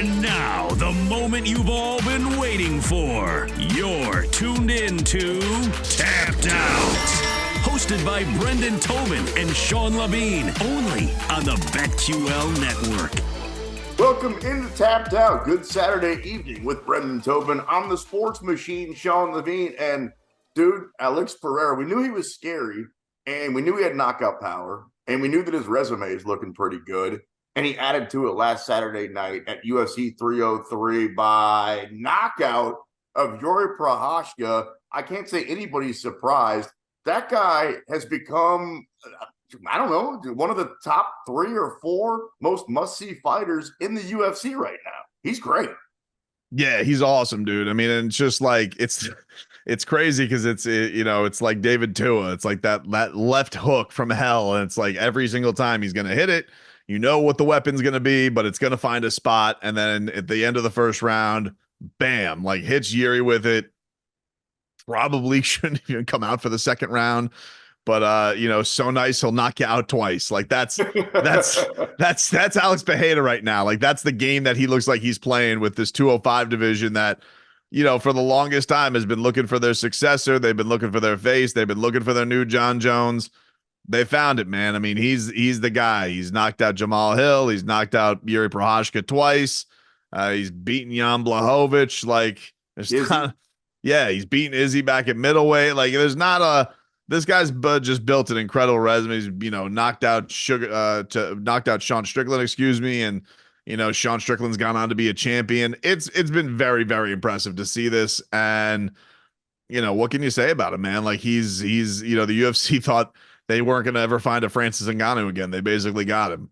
And now, the moment you've all been waiting for. You're tuned in to Tapped Out. Hosted by Brendan Tobin and Sean Levine. Only on the BetQL network. Welcome into Tapped Out. Good Saturday evening with Brendan Tobin. I'm the sports machine, Sean Levine. And, dude, Alex Pereira, we knew he was scary. And we knew he had knockout power. And we knew that his resume is looking pretty good. And he added to it last Saturday night at UFC 303 by knockout of Yuri Prochazka. I can't say anybody's surprised. That guy has become, I don't know, one of the top 3 or 4 most must-see fighters in the UFC right now. He's great. Yeah, he's awesome, dude. I mean, and it's just like it's crazy because it's like David Tua. It's like that left hook from hell, and it's like every single time he's gonna hit it. You know what the weapon's going to be, but it's going to find a spot. And then at the end of the first round, bam, like hits Yuri with it. Probably shouldn't even come out for the second round. But, so nice. He'll knock you out twice. Like that's Alex Pereira right now. Like that's the game that he looks like he's playing with this 205 division that, for the longest time has been looking for their successor. They've been looking for their face. They've been looking for their new John Jones. They found it, man. I mean, he's the guy. He's knocked out Jamal Hill. He's knocked out Yuri Prochazka twice. He's beaten Jan Blachowicz. Like, he's beaten Izzy back at middleweight. Like, this guy's just built an incredible resume. He's knocked out Sean Strickland, and Sean Strickland's gone on to be a champion. It's been very, very impressive to see this, and what can you say about him, man? Like he's the UFC thought they weren't going to ever find a Francis Ngannou again. They basically got him.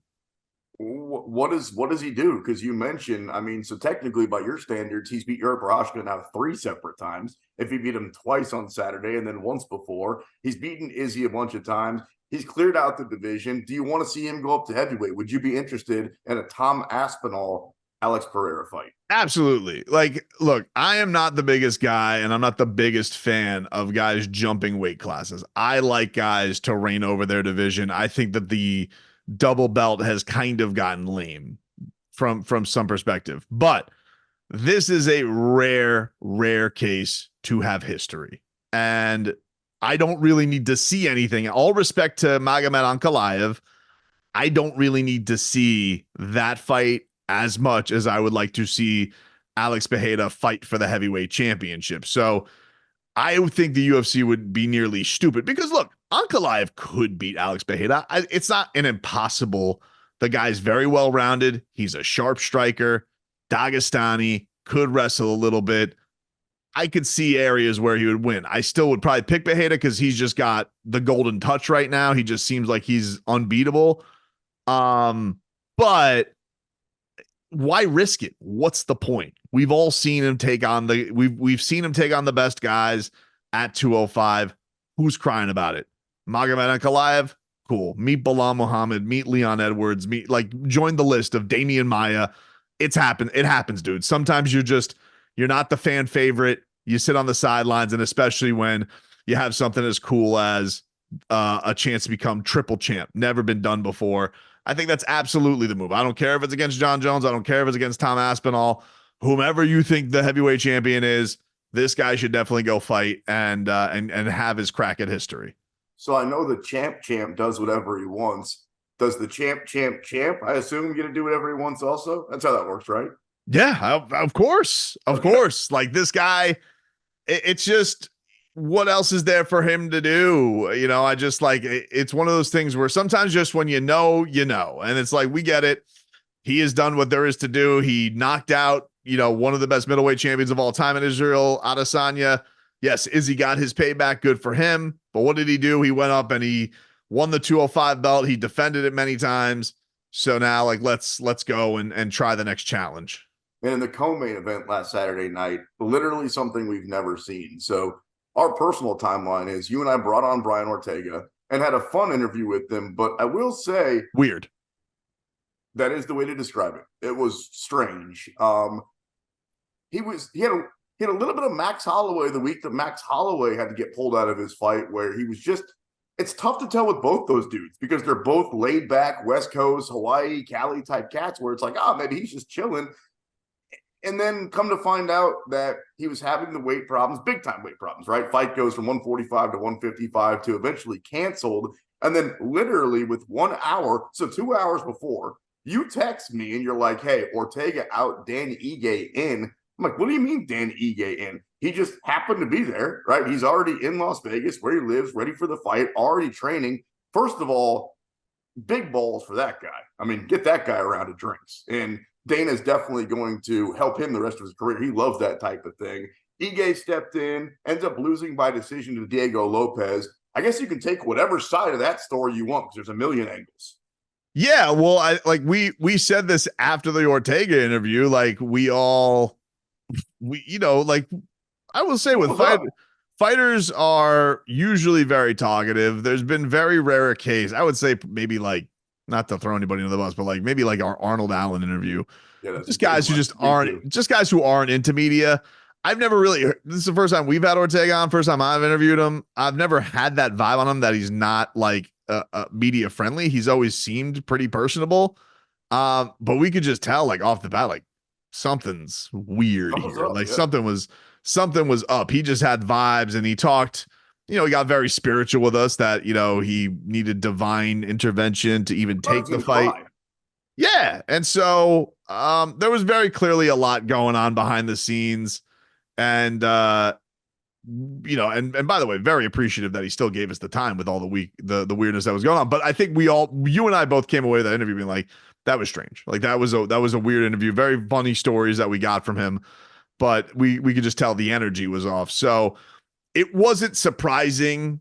What does he do? Because you mentioned, so technically by your standards, he's beat Yuri Prochazka now 3 separate times. If he beat him twice on Saturday and then once before, he's beaten Izzy a bunch of times. He's cleared out the division. Do you want to see him go up to heavyweight? Would you be interested in a Tom Aspinall, Alex Pereira fight? Absolutely. Like, look, I am not the biggest guy and I'm not the biggest fan of guys jumping weight classes. I like guys to reign over their division. I think that the double belt has kind of gotten lame from some perspective, but this is a rare case to have history. And I don't really need to see anything. All respect to Magomed Ankalaev. I don't really need to see that fight as much as I would like to see Alex Pereira fight for the heavyweight championship. So I would think the UFC would be nearly stupid because look, Ankalaev could beat Alex Pereira. It's not an impossible. The guy's very well-rounded. He's a sharp striker, Dagestani, could wrestle a little bit. I could see areas where he would win. I still would probably pick Pereira because he's just got the golden touch right now. He just seems like he's unbeatable. But why risk it? What's the point? We've all seen him take on we've seen him take on the best guys at 205. Who's crying about it? Magomed Ankalaev, cool. Meet Bilal Muhammad, meet Leon Edwards, join the list of Damian Maia. It's happened. It happens, dude. Sometimes you're not the fan favorite. You sit on the sidelines, and especially when you have something as cool as a chance to become triple champ. Never been done before. I think that's absolutely the move. I don't care if it's against John Jones. I don't care if it's against Tom Aspinall. Whomever you think the heavyweight champion is, this guy should definitely go fight and have his crack at history. So I know the champ does whatever he wants. Does the champ, I assume, get to do whatever he wants also? That's how that works, right? Yeah, of course. Of course. Like this guy, it's just, what else is there for him to do? I just it's one of those things where sometimes just when you know, and it's like, we get it. He has done what there is to do. He knocked out, one of the best middleweight champions of all time in Israel, Adesanya. Yes, Izzy got his payback. Good for him. But what did he do? He went up and he won the 205 belt. He defended it many times. So now, let's go and try the next challenge. And in the co-main event last Saturday night, literally something we've never seen. So our personal timeline is you and I brought on Brian Ortega and had a fun interview with him. But I will say, weird. That is the way to describe it. It was strange. He had a little bit of Max Holloway the week that Max Holloway had to get pulled out of his fight, where he was just, it's tough to tell with both those dudes because they're both laid back West Coast, Hawaii, Cali type cats where it's like, maybe he's just chilling. And then come to find out that he was having the weight problems, big time weight problems, right? Fight goes from 145 to 155 to eventually canceled. And then literally with 1 hour, so 2 hours before, you text me and you're like, hey, Ortega out, Dan Ige in. I'm like, what do you mean Dan Ige in? He just happened to be there, right? He's already in Las Vegas where he lives, ready for the fight, already training. First of all, big balls for that guy. I mean, get that guy around to drinks. And Dana's definitely going to help him the rest of his career. He loves that type of thing. Ige stepped in, ends up losing by decision to Diego Lopez. I guess you can take whatever side of that story you want because there's a million angles. Yeah, well, we said this after the Ortega interview. Like we like I will say with fighters are usually very talkative. There's been very rare case. I would say maybe like not to throw anybody under the bus, but like maybe like our Arnold Allen interview. Yeah, just guys who just aren't just guys who aren't into media. I've never really this is the first time we've had Ortega on, first time I've interviewed him. I've never had that vibe on him that he's not like media friendly. He's always seemed pretty personable. But we could just tell like off the bat, like something's weird here. Up, like yeah. something was up. He just had vibes and he talked, he got very spiritual with us that, he needed divine intervention to even take the fight. Cry. Yeah. And so there was very clearly a lot going on behind the scenes. And and by the way, very appreciative that he still gave us the time with all the weirdness that was going on. But I think you and I both came away with that interview being like, that was strange. Like that was a weird interview. Very funny stories that we got from him, but we could just tell the energy was off. So it wasn't surprising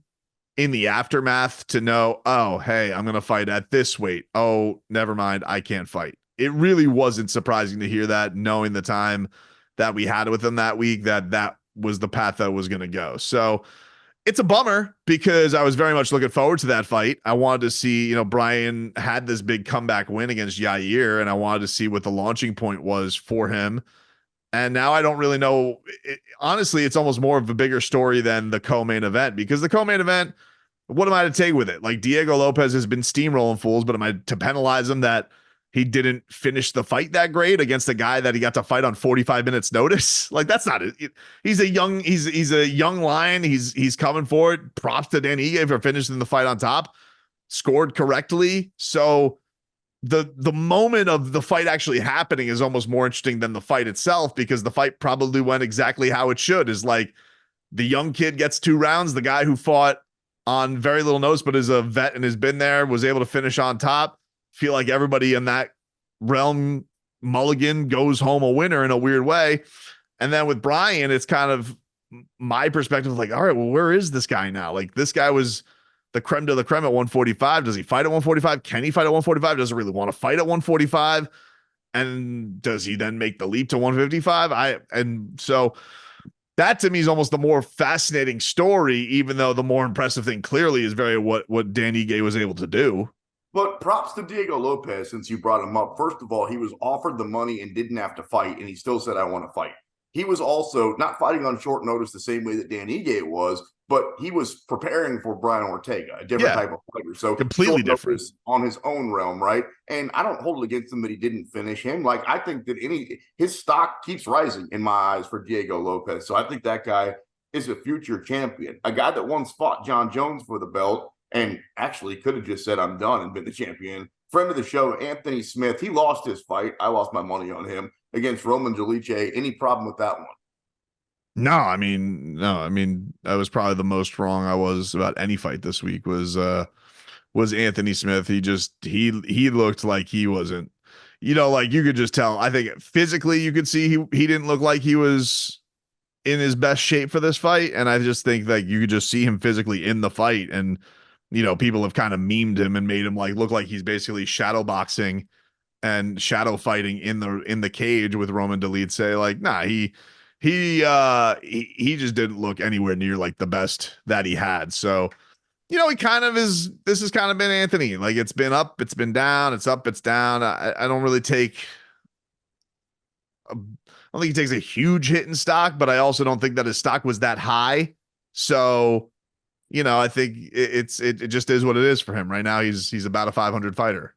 in the aftermath to know, oh, hey, I'm going to fight at this weight. Oh, never mind. I can't fight. It really wasn't surprising to hear that, knowing the time that we had with him that week, that was the path that was going to go. So it's a bummer because I was very much looking forward to that fight. I wanted to see, Brian had this big comeback win against Yair, and I wanted to see what the launching point was for him. And now I don't really know. Honestly, it's almost more of a bigger story than the co-main event, because the co-main event, what am I to take with it? Like Diego Lopez has been steamrolling fools, but am I to penalize him that he didn't finish the fight that great against a guy that he got to fight on 45 minutes notice? Like that's not it. He's a young lion. He's coming for it. Props to Dan Ige for finishing the fight on top, scored correctly. So the moment of the fight actually happening is almost more interesting than the fight itself, because the fight probably went exactly how it should. Is like the young kid gets 2 rounds. The guy who fought on very little notice, but is a vet and has been there, was able to finish on top. Feel like everybody in that realm, mulligan, goes home a winner in a weird way. And then with Brian, it's kind of my perspective of like, all right, well, where is this guy now? Like this guy was the creme de la creme at 145. Does he fight at 145? Can he fight at 145? Does he really want to fight at 145? And does he then make the leap to 155? And so that to me is almost the more fascinating story, even though the more impressive thing clearly is what Dan Ige was able to do. But props to Diego Lopez, since you brought him up. First of all, he was offered the money and didn't have to fight, and he still said, I want to fight. He was also not fighting on short notice the same way that Dan Ige was, but he was preparing for Brian Ortega, a different type of fighter. So completely different on his own realm, right? And I don't hold it against him that he didn't finish him. Like I think that his stock keeps rising in my eyes for Diego Lopez. So I think that guy is a future champion, a guy that once fought John Jones for the belt and actually could have just said, I'm done and been the champion. Friend of the show, Anthony Smith, he lost his fight. I lost my money on him against Roman Jalice. Any problem with that one? No, I mean, that was probably the most wrong I was about any fight this week was Anthony Smith. He looked like he wasn't, like you could just tell. I think physically you could see he didn't look like he was in his best shape for this fight. And I just think like you could just see him physically in the fight, and people have kind of memed him and made him like look like he's basically shadow boxing and shadow fighting in the cage with Roman Dolidze. Like, nah, he just didn't look anywhere near like the best that he had. So, he kind of is. This has kind of been Anthony. Like it's been up, it's been down, it's up, it's down. I don't really take. I don't think he takes a huge hit in stock, but I also don't think that his stock was that high. So, I think it just is what it is for him right now. He's about a 500 fighter.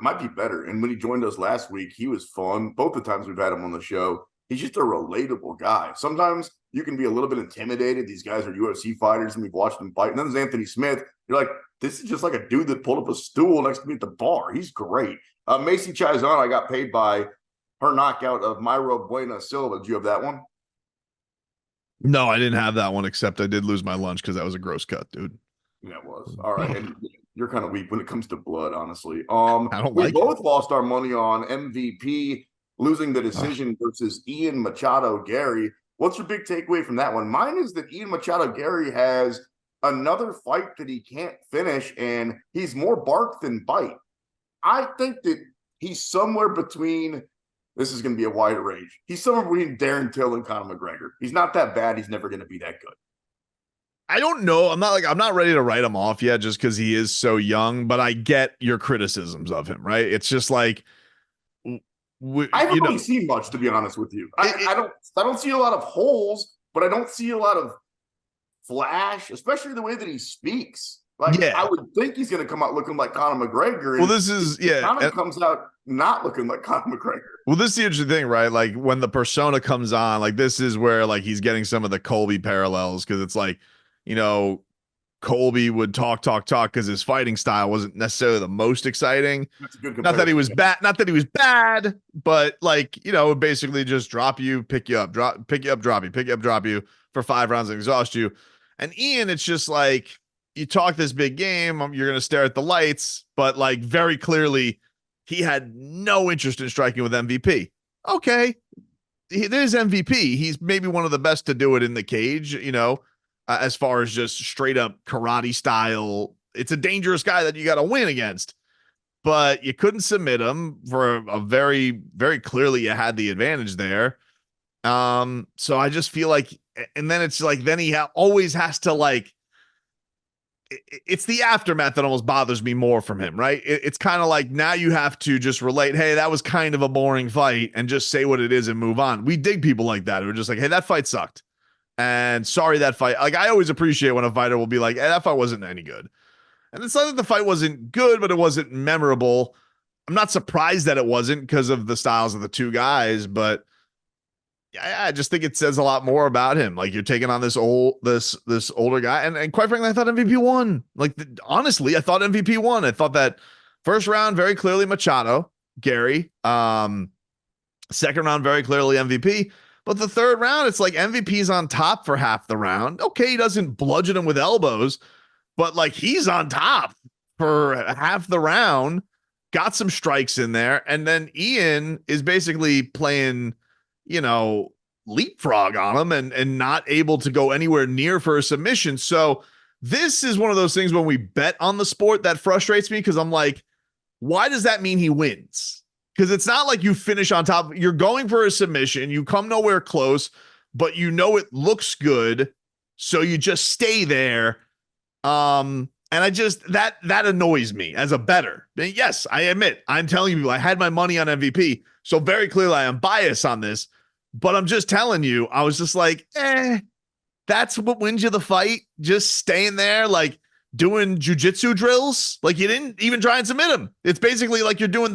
might be better. And when he joined us last week, he was fun. Both the times we've had him on the show, he's just a relatable guy. Sometimes you can be a little bit intimidated. These guys are UFC fighters, and we've watched them fight. And then there's Anthony Smith. You're like, this is just like a dude that pulled up a stool next to me at the bar. He's great. Macy Chizon, I got paid by her knockout of Myro Buena Silva. Did you have that one? No, I didn't have that one, except I did lose my lunch because that was a gross cut, dude. Yeah, it was. All right. And you're kind of weak when it comes to blood, honestly. I don't we like both lost our money on MVP losing the decision versus Ian Machado Gary. What's your big takeaway from that one? Mine is that Ian Machado Gary has another fight that he can't finish, and he's more bark than bite. I think that he's somewhere between, this is going to be a wide range, he's somewhere between Darren Till and Conor McGregor. He's not that bad. He's never going to be that good. I don't know. I'm not ready to write him off yet just because he is so young, but I get your criticisms of him, right? It's just like, I haven't really seen much, to be honest with you. I don't see a lot of holes, but I don't see a lot of flash, especially the way that he speaks. Like, yeah. I would think he's going to come out looking like Conor McGregor. Well, this is, Conor comes out not looking like Conor McGregor. Well, this is the interesting thing, right? Like, when the persona comes on, like, this is where, like, he's getting some of the Colby parallels, because it's like, Colby would talk because his fighting style wasn't necessarily the most exciting. That's a good not that he was bad, but like, basically just drop you, pick you up, drop you for 5 rounds and exhaust you. And Ian, it's just like, you talk this big game, you're going to stare at the lights, but like very clearly he had no interest in striking with MVP. Okay. There's MVP. He's maybe one of the best to do it in the cage, as far as just straight up karate style. It's a dangerous guy that you got to win against, but you couldn't submit him for a very, very clearly you had the advantage there. So I just feel like, and then it's like, then he always has to like, it's the aftermath that almost bothers me more from him, right? It's kind of like now you have to just relate, hey, that was kind of a boring fight, and just say what it is and move on. We dig people like that who are just like, hey, that fight sucked. And sorry, that fight, like, I always appreciate when a fighter will be like, hey, that fight wasn't any good. And it's not that the fight wasn't good, but it wasn't memorable. I'm not surprised that it wasn't because of the styles of the two guys, but I just think it says a lot more about him. Like, you're taking on this older guy, and quite frankly, I thought MVP won. Like, honestly, I thought MVP won. I thought that first round very clearly Machado, Gary. Second round very clearly MVP. But the third round, it's like MVP's on top for half the round. Okay, he doesn't bludgeon him with elbows, but like he's on top for half the round, got some strikes in there, and then Ian is basically playing, leapfrog on him and not able to go anywhere near for a submission. So this is one of those things when we bet on the sport that frustrates me, because I'm like, why does that mean he wins? Because it's not like you finish on top. You're going for a submission. You come nowhere close, but it looks good. So you just stay there. And I just, that annoys me as a bettor. Yes, I admit, I'm telling you, I had my money on MVP. So very clearly I am biased on this, but I'm just telling you, I was just like, that's what wins you the fight. Just staying there, like doing jujitsu drills. Like, you didn't even try and submit him. It's basically like you're doing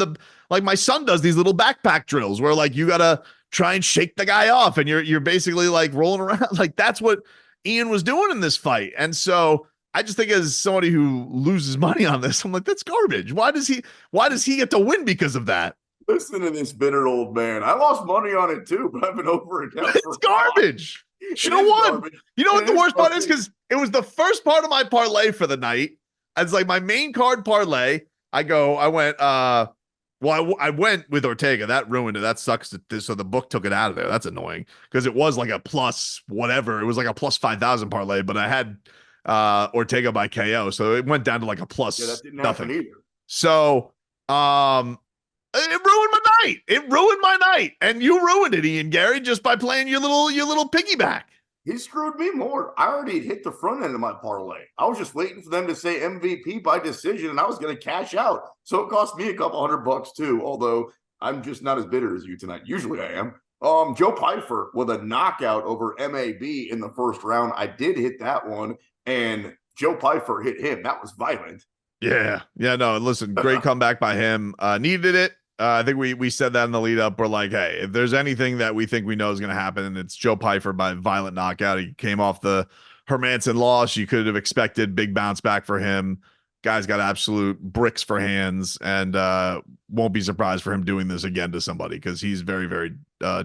like my son does these little backpack drills where like you got to try and shake the guy off, and you're basically like rolling around. Like, that's what Ian was doing in this fight. And so I just think, as somebody who loses money on this, I'm like, that's garbage. Why does he get to win because of that? Listen to this bitter old man. I lost money on it too, but I've been over it. It's garbage. Should have won. Garbage. You know what the worst part is? Because it was the first part of my parlay for the night. It's like my main card parlay. I went with Ortega. That ruined it. That sucks. So the book took it out of there. That's annoying, because it was like a plus whatever. It was like a plus 5,000 parlay, but I had Ortega by KO. So it went down to like a plus that didn't nothing. Happen either. So, it ruined my night. It ruined my night. And you ruined it, Ian Gary, just by playing your little piggyback. He screwed me more. I already hit the front end of my parlay. I was just waiting for them to say MVP by decision, and I was going to cash out. So it cost me a couple $100 too, although I'm just not as bitter as you tonight. Usually I am. Joe Pyfer with a knockout over MAB in the first round. I did hit that one, and Joe Pyfer hit him. That was violent. Yeah. Yeah. No, listen, great comeback by him. Needed it. I think we said that in the lead up. We're like, hey, if there's anything that we think we know is going to happen, and it's Joe Pyfer by violent knockout. He came off the Hermanson loss. You could have expected big bounce back for him. Guy's got absolute bricks for hands, and won't be surprised for him doing this again to somebody because he's very, very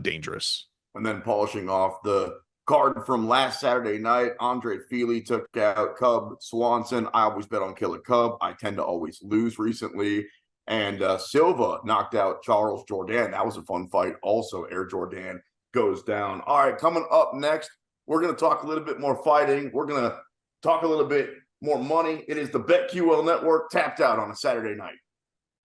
dangerous. And then polishing off the card from last Saturday night, Andre Feely took out Cub Swanson. I always bet on Killer Cub. I tend to always lose recently. And Silva knocked out Charles Jourdain. That was a fun fight. Also, Air Jourdain goes down. All right, coming up next, we're going to talk a little bit more fighting. We're going to talk a little bit more money. It is the BetQL Network tapped out on a Saturday night.